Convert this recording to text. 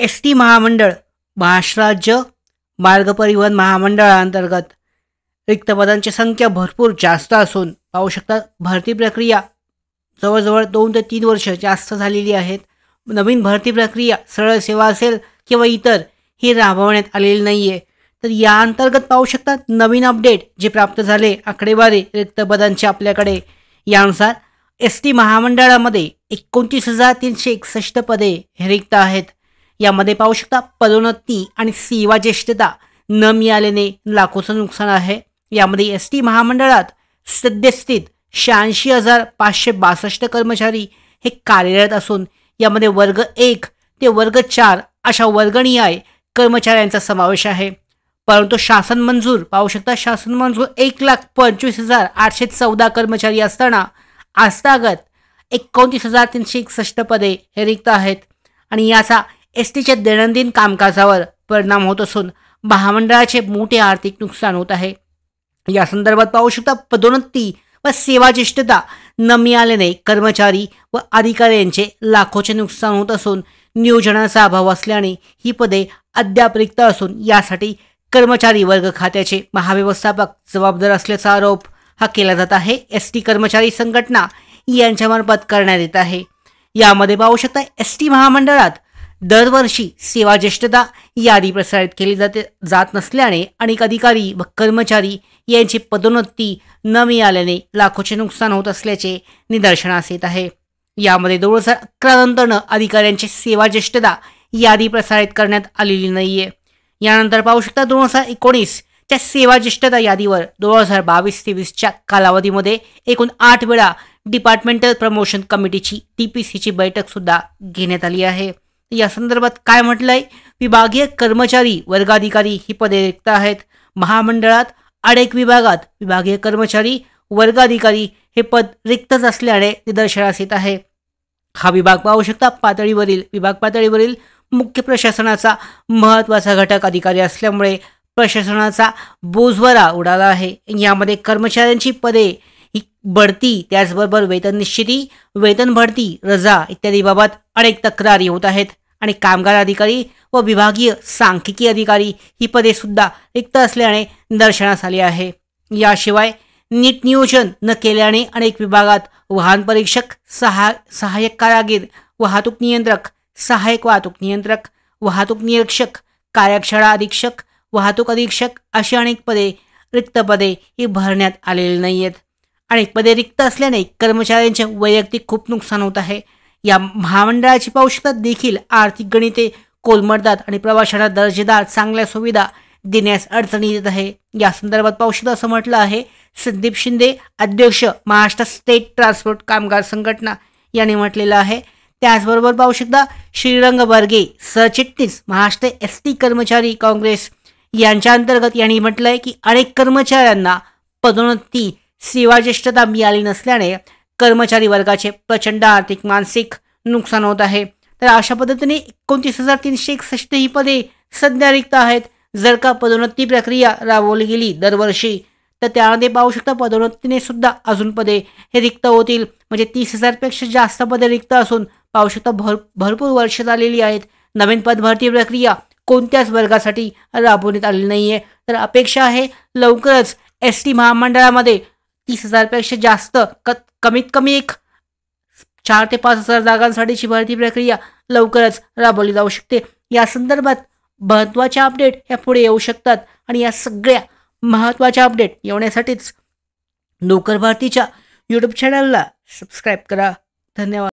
S T महामंडळ महाराष्ट्र राज्य मार्ग परिवहन महामंडळाअंतर्गत रिक्त पदांची संख्या भरपूर जास्त असून पाहू शकता भरती प्रक्रिया जवळजवळ 2 ते 3 वर्ष जास्त झालेली आहेत. नवीन भरती प्रक्रिया सरळ सेवा असेल किंवा इतर ही राबवण्यात आलेली नाही आहे. तर या अंतर्गत पाहू शकता नवीन अपडेट जे प्राप्त झाले आकडेवारी रिक्त पदांचे आपल्याकडे यानुसार एस टी महामंडळामध्ये 29,361 पदे हे रिक्त आहेत. यामध्ये पाहू शकता पदोन्नती आणि सेवा ज्येष्ठता न मिळाल्याने लाखोचं नुकसान आहे. यामध्ये एस टी महामंडळात सद्यस्थित 86,562 कर्मचारी हे कार्यरत असून यामध्ये वर्ग 1 ते वर्ग 4 अशा वर्गणीय कर्मचाऱ्यांचा समावेश आहे. परंतु शासन मंजूर पाहू शकता शासन मंजूर 1,25,814 कर्मचारी असताना आस्थागत 29,361 पदे हे रिक्त आहेत आणि याचा एस टीच्या दैनंदिन कामकाजावर परिणाम होत असून महामंडळाचे मोठे आर्थिक नुकसान होत आहे. या संदर्भात पाहू शकता पदोन्नती व सेवा ज्येष्ठता न मिळाल्याने कर्मचारी व अधिकाऱ्यांचे लाखोचे नुकसान होत असून नियोजनाचा अभाव असल्याने ही पदे अद्याप रिक्त असून यासाठी कर्मचारी वर्ग खात्याचे महाव्यवस्थापक जबाबदार असल्याचा आरोप हा केला जात आहे. एस टी कर्मचारी संघटना यांच्यामार्फत करण्यात येत आहे. यामध्ये पाहू शकता एस टी महामंडळात दरवर्षी सेवा ज्येष्ठता यादी प्रसारित केली जात नसल्याने अनेक अधिकारी व कर्मचारी यांची पदोन्नती न मिळाल्याने लाखोचे नुकसान होत असल्याचे निदर्शनास येत आहे. यामध्ये 2011 नंतर अधिकाऱ्यांची सेवा ज्येष्ठता यादी प्रसारित करण्यात आलेली नाहीये. यानंतर पाहू शकता 2019 च्या सेवा ज्येष्ठता यादीवर 2022-23च्या कालावधीमध्ये एकूण 8 वेळा डिपार्टमेंटल प्रमोशन कमिटीची TPCची बैठक सुद्धा घेण्यात आली आहे. या संदर्भात काय म्हटलंय विभागीय कर्मचारी वर्गाधिकारी ही पदे रिक्त आहेत. महामंडळात अनेक विभागात विभागीय कर्मचारी वर्गाधिकारी हे पद रिक्तच असल्याने निदर्शनास येत आहे. हा विभाग पाहू शकता विभाग पातळीवरील मुख्य प्रशासनाचा महत्त्वाचा घटक अधिकारी असल्यामुळे प्रशासनाचा बोजवारा उडाला आहे. यामध्ये कर्मचाऱ्यांची पदे ही बढती त्याचबरोबर वेतन निश्चिती वेतन बढती रजा इत्यादी बाबत अनेक तक्रारी होत आहेत आणि कामगार अधिकारी व विभागीय सांख्यिकी अधिकारी ही पदे सुद्धा रिक्त असल्याने निदर्शनास आली आहे. याशिवाय नीट नियोजन न केल्याने अनेक विभागात वाहन परीक्षक सहाय्यक कारागीर वाहतूक नियंत्रक सहाय्यक वाहतूक नियंत्रक वाहतूक निरीक्षक कार्यशाळा अधीक्षक वाहतूक अधीक्षक अशी अनेक पदे रिक्त पदे ही भरण्यात आलेली नाही आहेत. अनेक पदे रिक्त असल्याने कर्मचाऱ्यांचे वैयक्तिक खूप नुकसान होत आहे. या महामंडळाची पाहू शकता देखील आर्थिक गणिते कोलमडतात आणि प्रवाशांना दर्जेदार चांगल्या सुविधा देण्यास अडचणी येत आहे. या संदर्भात पाहू शकता असं म्हटलं आहे संदीप शिंदे अध्यक्ष महाराष्ट्र स्टेट ट्रान्सपोर्ट कामगार संघटना यांनी म्हटलेलं आहे. त्याचबरोबर पाहू शकता श्रीरंग बर्गे सरचिटणीस महाराष्ट्र ST कर्मचारी काँग्रेस यांच्या अंतर्गत यांनी म्हटलंय की अनेक कर्मचाऱ्यांना पदोन्नती सेवा ज्येष्ठता मिळाली नसल्याने कर्मचारी वर्गाचे प्रचंड आर्थिक मानसिक नुकसान होत आहे. तर अशा पद्धतीने 29,361 ही पदे सध्या रिक्त आहेत. जर का पदोन्नती प्रक्रिया राबवली गेली दरवर्षी तर त्यामध्ये पाहू शकता पदोन्नतीने सुद्धा अजून पदे हे रिक्त होतील. म्हणजे 30,000 पेक्षा जास्त पदे रिक्त असून पाहू शकता भरपूर वर्ष झालेली आहेत. नवीन पद भरती प्रक्रिया कोणत्याच वर्गासाठी राबवण्यात आलेली नाहीये. तर अपेक्षा आहे लवकरच ST महामंडळामध्ये 30,000 पेक्षा जास्त कमीत कमी 4 ते 5,000 जागांसाठीची भरती प्रक्रिया लवकरच राबवली जाऊ शकते. या संदर्भात महत्त्वाच्या अपडेट या पुढे येऊ शकतात आणि या सगळ्या महत्त्वाच्या अपडेट येण्यासाठीच नोकर भारतीच्या YouTube चॅनलला सबस्क्राईब करा. धन्यवाद.